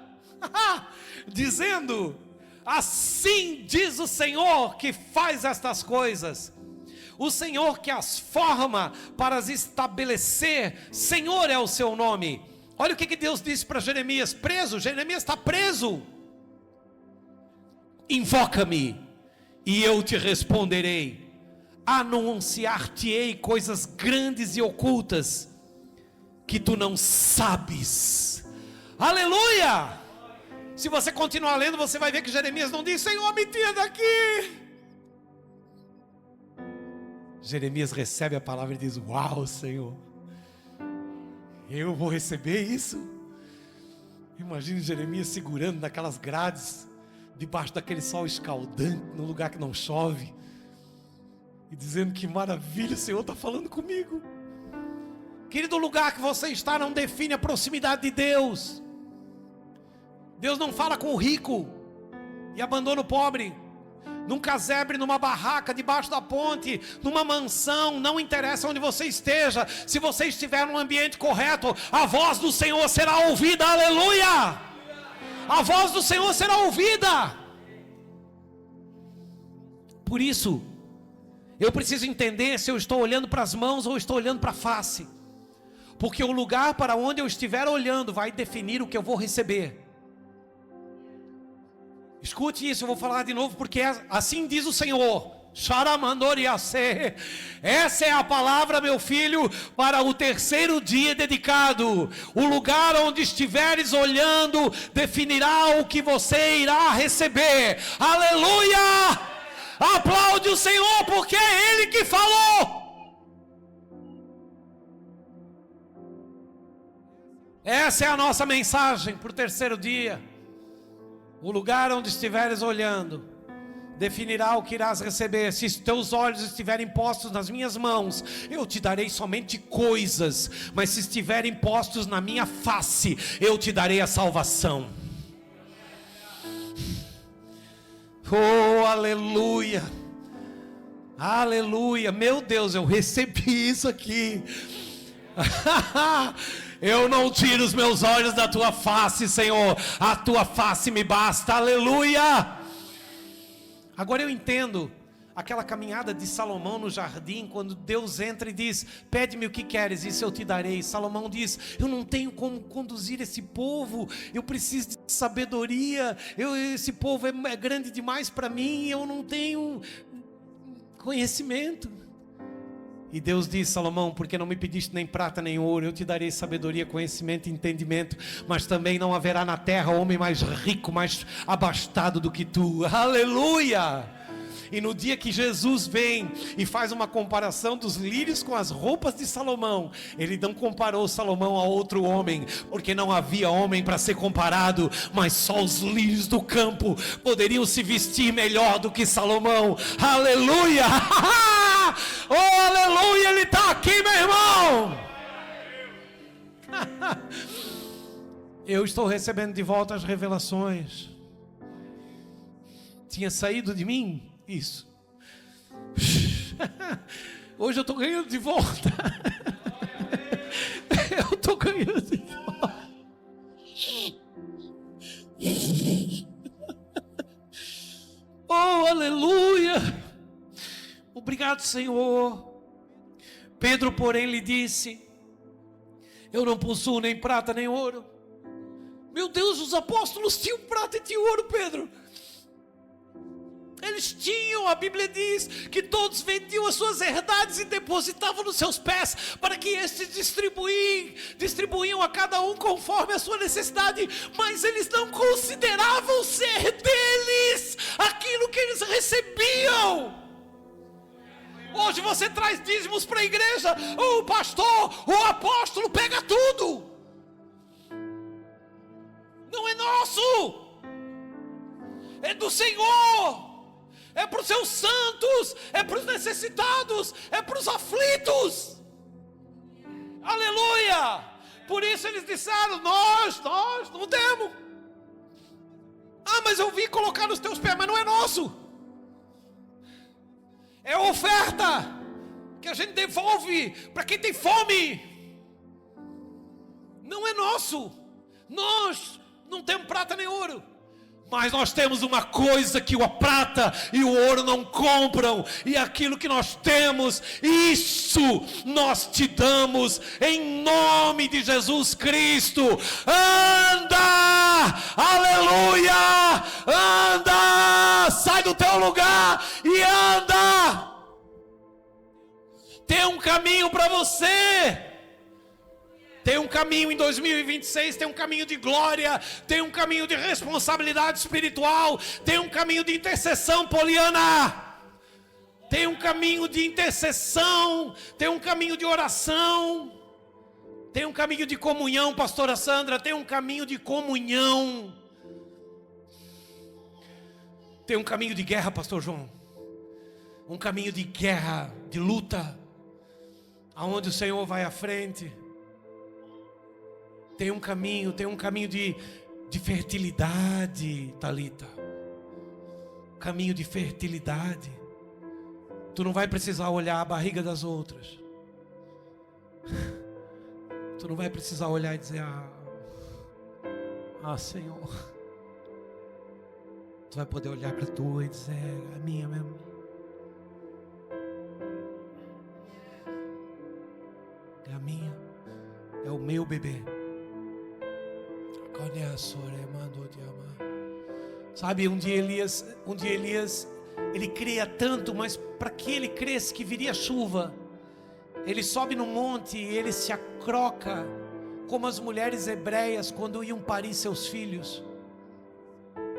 dizendo: assim diz o Senhor que faz estas coisas, o Senhor que as forma para as estabelecer, Senhor é o seu nome. Olha o que Deus disse para Jeremias, preso. Jeremias está preso. Invoca-me e eu te responderei, anunciar-te-ei coisas grandes e ocultas que tu não sabes. Aleluia! Se você continuar lendo, você vai ver que Jeremias não diz: Senhor, me tira daqui. Jeremias recebe a palavra e diz: uau, Senhor, eu vou receber isso? Imagine Jeremias segurando naquelas grades, debaixo daquele sol escaldante, num lugar que não chove, e dizendo: que maravilha, o Senhor está falando comigo. Querido, o lugar que você está não define a proximidade de Deus. Deus não fala com o rico e abandona o pobre. Num casebre, numa barraca, debaixo da ponte, numa mansão, não interessa onde você esteja. Se você estiver num ambiente correto, a voz do Senhor será ouvida. Aleluia! A voz do Senhor será ouvida. Por isso, eu preciso entender se eu estou olhando para as mãos ou estou olhando para a face. Porque o lugar para onde eu estiver olhando vai definir o que eu vou receber. Escute isso, eu vou falar de novo, porque assim diz o Senhor. Essa é a palavra, meu filho, para o terceiro dia dedicado. O lugar onde estiveres olhando definirá o que você irá receber. Aleluia! Aplaude o Senhor, porque é Ele que falou. Essa é a nossa mensagem para o terceiro dia. O lugar onde estiveres olhando definirá o que irás receber. Se os teus olhos estiverem postos nas minhas mãos, eu te darei somente coisas, mas se estiverem postos na minha face, eu te darei a salvação. Oh, aleluia, aleluia. Meu Deus, eu recebi isso aqui. Eu não tiro os meus olhos da tua face, Senhor, a tua face me basta. Aleluia. Agora eu entendo aquela caminhada de Salomão no jardim, quando Deus entra e diz: pede-me o que queres, isso eu te darei. Salomão diz: eu não tenho como conduzir esse povo, eu preciso de sabedoria, esse povo é grande demais para mim, eu não tenho conhecimento. E Deus diz: Salomão, porque não me pediste nem prata nem ouro, eu te darei sabedoria, conhecimento e entendimento, mas também não haverá na terra homem mais rico, mais abastado do que tu. Aleluia! E no dia que Jesus vem e faz uma comparação dos lírios com as roupas de Salomão, ele não comparou Salomão a outro homem, porque não havia homem para ser comparado, mas só os lírios do campo poderiam se vestir melhor do que Salomão. Aleluia! Oh, aleluia, ele está aqui, meu irmão. Eu estou recebendo de volta as revelações. Tinha saído de mim isso. Hoje eu estou ganhando de volta. Eu estou ganhando de volta. Oh, aleluia. Obrigado, Senhor. Pedro, porém, lhe disse: eu não possuo nem prata nem ouro. Meu Deus, os apóstolos tinham prata e tinham ouro, Pedro. Eles tinham, a Bíblia diz, que todos vendiam as suas herdades e depositavam nos seus pés, para que estes distribuíam a cada um conforme a sua necessidade, mas eles não consideravam ser deles aquilo que eles recebiam. Hoje você traz dízimos para a igreja, o pastor, o apóstolo pega tudo. Não é nosso, é do Senhor. É para os seus santos, é para os necessitados, é para os aflitos. Aleluia! Por isso eles disseram: nós não temos. Ah, mas eu vim colocar nos teus pés, mas não é nosso. É oferta que a gente devolve para quem tem fome. Não é nosso. Nós não temos prata nem ouro, mas nós temos uma coisa que a prata e o ouro não compram, e aquilo que nós temos, isso nós te damos em nome de Jesus Cristo. Anda, aleluia, anda, sai do teu lugar e anda. Tem um caminho para você. Tem um caminho em 2026, tem um caminho de glória, tem um caminho de responsabilidade espiritual, tem um caminho de intercessão, Poliana. Tem um caminho de intercessão, tem um caminho de oração, tem um caminho de comunhão, pastora Sandra, tem um caminho de comunhão. Tem um caminho de guerra, pastor João. Um caminho de guerra, de luta, aonde o Senhor vai à frente. Tem um caminho de fertilidade, Talita. Caminho de fertilidade. Tu não vai precisar olhar a barriga das outras. Tu não vai precisar olhar e dizer: Senhor. Tu vai poder olhar para a tua e dizer: é a minha mesmo. É a minha. É o meu bebê. Sabe, um dia Elias, ele cria tanto, mas para que ele cresce que viria chuva, ele sobe no monte e ele se acroca, como as mulheres hebreias quando iam parir seus filhos.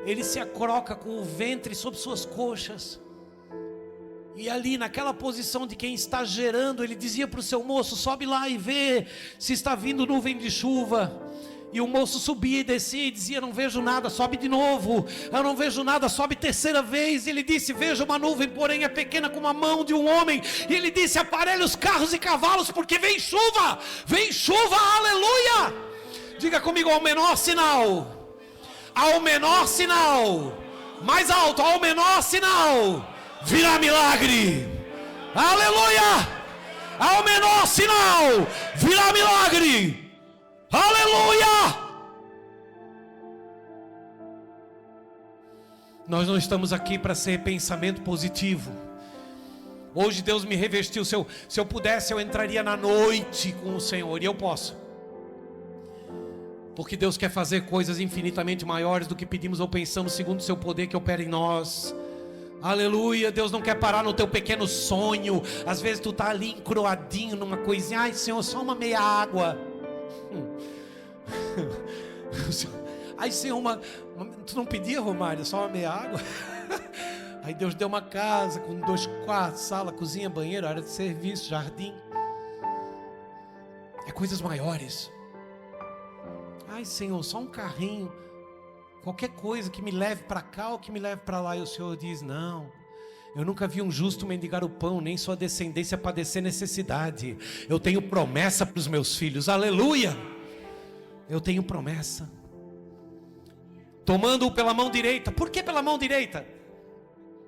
Ele se acroca com o ventre sobre suas coxas, e ali naquela posição de quem está gerando, ele dizia para o seu moço: sobe lá e vê se está vindo nuvem de chuva. E o moço subia e descia e dizia: não vejo nada. Sobe de novo. Eu não vejo nada. Sobe terceira vez. Ele disse: vejo uma nuvem, porém é pequena como a mão de um homem. E ele disse: aparelhe os carros e cavalos, porque vem chuva. Vem chuva, aleluia. Diga comigo: ao menor sinal. Ao menor sinal. Mais alto: ao menor sinal virá milagre. Aleluia. Ao menor sinal virá milagre. Aleluia! Nós não estamos aqui para ser pensamento positivo. Hoje Deus me revestiu. Se eu pudesse, eu entraria na noite com o Senhor. E eu posso. Porque Deus quer fazer coisas infinitamente maiores do que pedimos ou pensamos, segundo o seu poder que opera em nós. Aleluia. Deus não quer parar no teu pequeno sonho. Às vezes tu está ali encroadinho numa coisinha. Ai, Senhor, só uma meia água. Aí, Senhor, tu não pedia, Romário, só uma meia água? Aí Deus deu uma casa com 2 quartos, sala, cozinha, banheiro, área de serviço, jardim. É coisas maiores. Ai, Senhor, só um carrinho, qualquer coisa que me leve para cá ou que me leve para lá. E o Senhor diz: não, eu nunca vi um justo mendigar o pão, nem sua descendência padecer necessidade. Eu tenho promessa para os meus filhos. Aleluia. Eu tenho promessa. Tomando-o pela mão direita. Por que pela mão direita?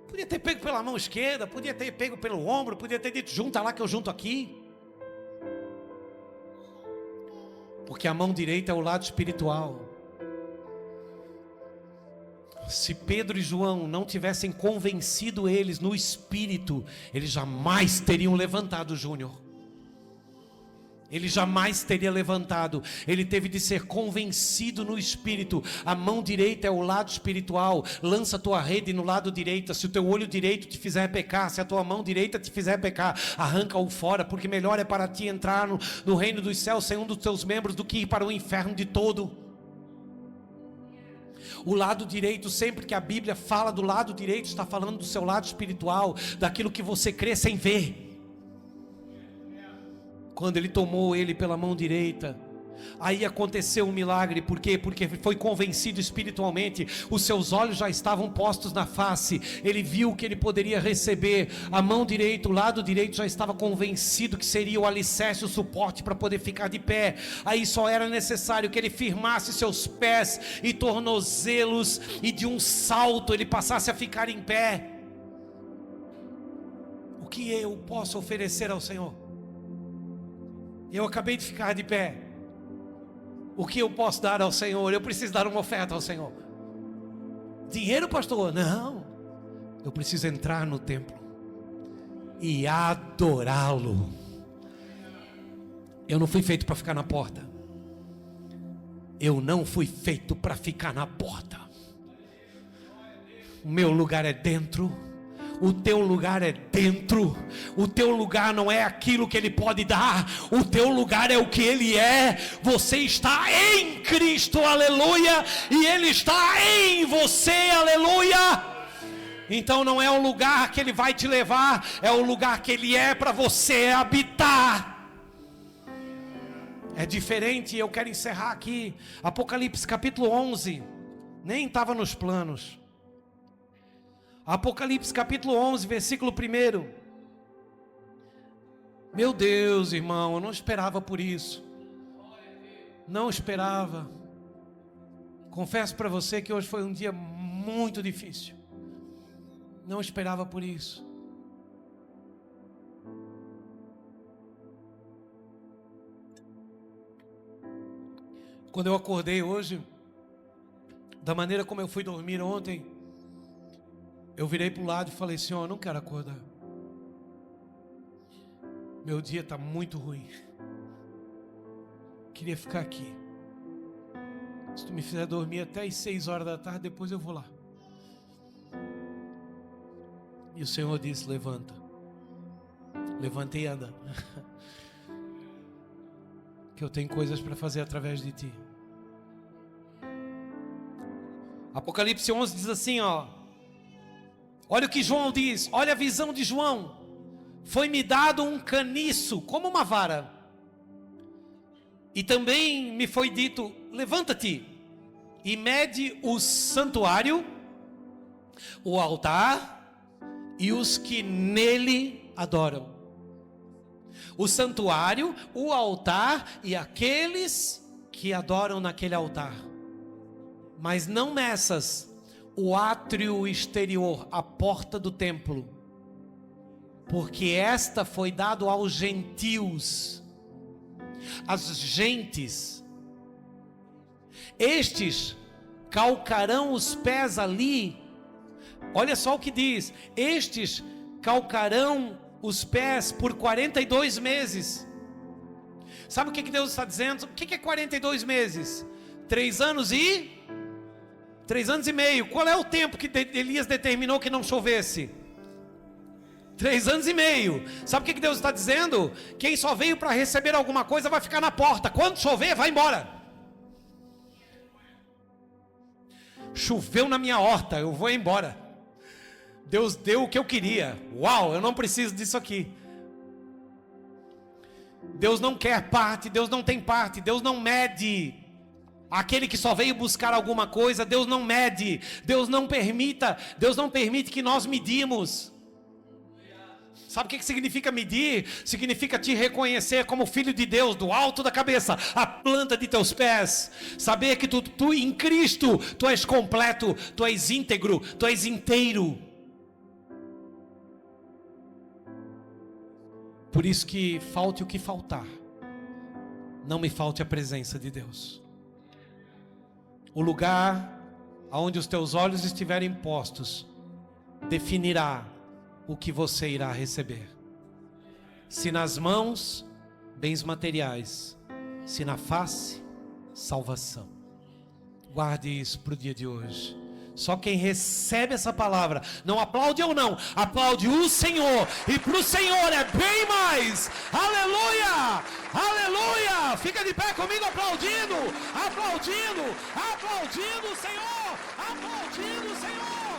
Podia ter pego pela mão esquerda, podia ter pego pelo ombro, podia ter dito: junta lá que eu junto aqui. Porque a mão direita é o lado espiritual. Se Pedro e João não tivessem convencido eles no espírito, eles jamais teriam levantado Júnior. ele jamais teria levantado. Ele teve de ser convencido no espírito. A mão direita é o lado espiritual. Lança a tua rede no lado direito. Se o teu olho direito te fizer pecar, se a tua mão direita te fizer pecar, arranca-o fora, porque melhor é para ti entrar no reino dos céus sem um dos teus membros do que ir para o inferno de todo. O lado direito, sempre que a Bíblia fala do lado direito, está falando do seu lado espiritual, daquilo que você crê sem ver. Quando ele tomou ele pela mão direita, aí aconteceu um milagre. Por quê? Porque foi convencido espiritualmente. Os seus olhos já estavam postos na face. Ele viu que ele poderia receber. A mão direita, o lado direito já estava convencido que seria o alicerce, o suporte para poder ficar de pé. Aí só era necessário que ele firmasse seus pés e tornozelos, e de um salto ele passasse a ficar em pé. O que eu posso oferecer ao Senhor? Eu acabei de ficar de pé. O que eu posso dar ao Senhor? Eu preciso dar uma oferta ao Senhor. Dinheiro, pastor? Não. Eu preciso entrar no templo e adorá-lo. Eu não fui feito para ficar na porta. Eu não fui feito para ficar na porta. O meu lugar é dentro. O teu lugar é dentro. O teu lugar não é aquilo que Ele pode dar. O teu lugar é o que Ele é. Você está em Cristo, aleluia. E Ele está em você, aleluia. Então não é o lugar que Ele vai te levar, é o lugar que Ele é para você habitar. É diferente. Eu quero encerrar aqui. Apocalipse capítulo 11. Nem estava nos planos. Apocalipse capítulo 11, versículo 1. Meu Deus, irmão, eu não esperava por isso. Não esperava. Confesso para você que hoje foi um dia muito difícil. Não esperava por isso. Quando eu acordei hoje, da maneira como eu fui dormir ontem, eu virei para o lado e falei: Senhor, eu não quero acordar. Meu dia está muito ruim. Queria ficar aqui. Se tu me fizer dormir até as 6 horas da tarde, depois eu vou lá. E o Senhor disse: levanta. Levanta e anda. Que eu tenho coisas para fazer através de ti. Apocalipse 11 diz assim, ó. Olha o que João diz, olha a visão de João. Foi-me dado um caniço, como uma vara. E também me foi dito: levanta-te e mede o santuário, o altar e os que nele adoram. O santuário, o altar e aqueles que adoram naquele altar. Mas não meças o átrio exterior, a porta do templo, porque esta foi dado aos gentios, as gentes. Estes calcarão os pés ali. Olha só o que diz: estes calcarão os pés por 42 meses. Sabe o que Deus está dizendo? O que é 42 meses? 3 anos e 3 anos e meio. Qual é o tempo que Elias determinou que não chovesse? 3 anos e meio. Sabe o que Deus está dizendo? Quem só veio para receber alguma coisa vai ficar na porta. Quando chover, vai embora. Choveu na minha horta, eu vou embora. Deus deu o que eu queria. Uau, eu não preciso disso aqui. Deus não quer parte, Deus não tem parte, Deus não mede. Aquele que só veio buscar alguma coisa, Deus não mede. Deus não permite que nós medimos. Sabe o que significa medir? Significa te reconhecer como filho de Deus, do alto da cabeça, a planta de teus pés. Saber que tu em Cristo, tu és completo, tu és íntegro, tu és inteiro. Por isso que falte o que faltar, não me falte a presença de Deus. O lugar onde os teus olhos estiverem postos definirá o que você irá receber. Se nas mãos bens materiais, se na face, salvação. Guarde isso para o dia de hoje. Só quem recebe essa palavra, não aplaude ou não, aplaude o Senhor, e para o Senhor é bem mais. Aleluia, aleluia. Fica de pé comigo aplaudindo, aplaudindo, aplaudindo o Senhor, aplaudindo o Senhor.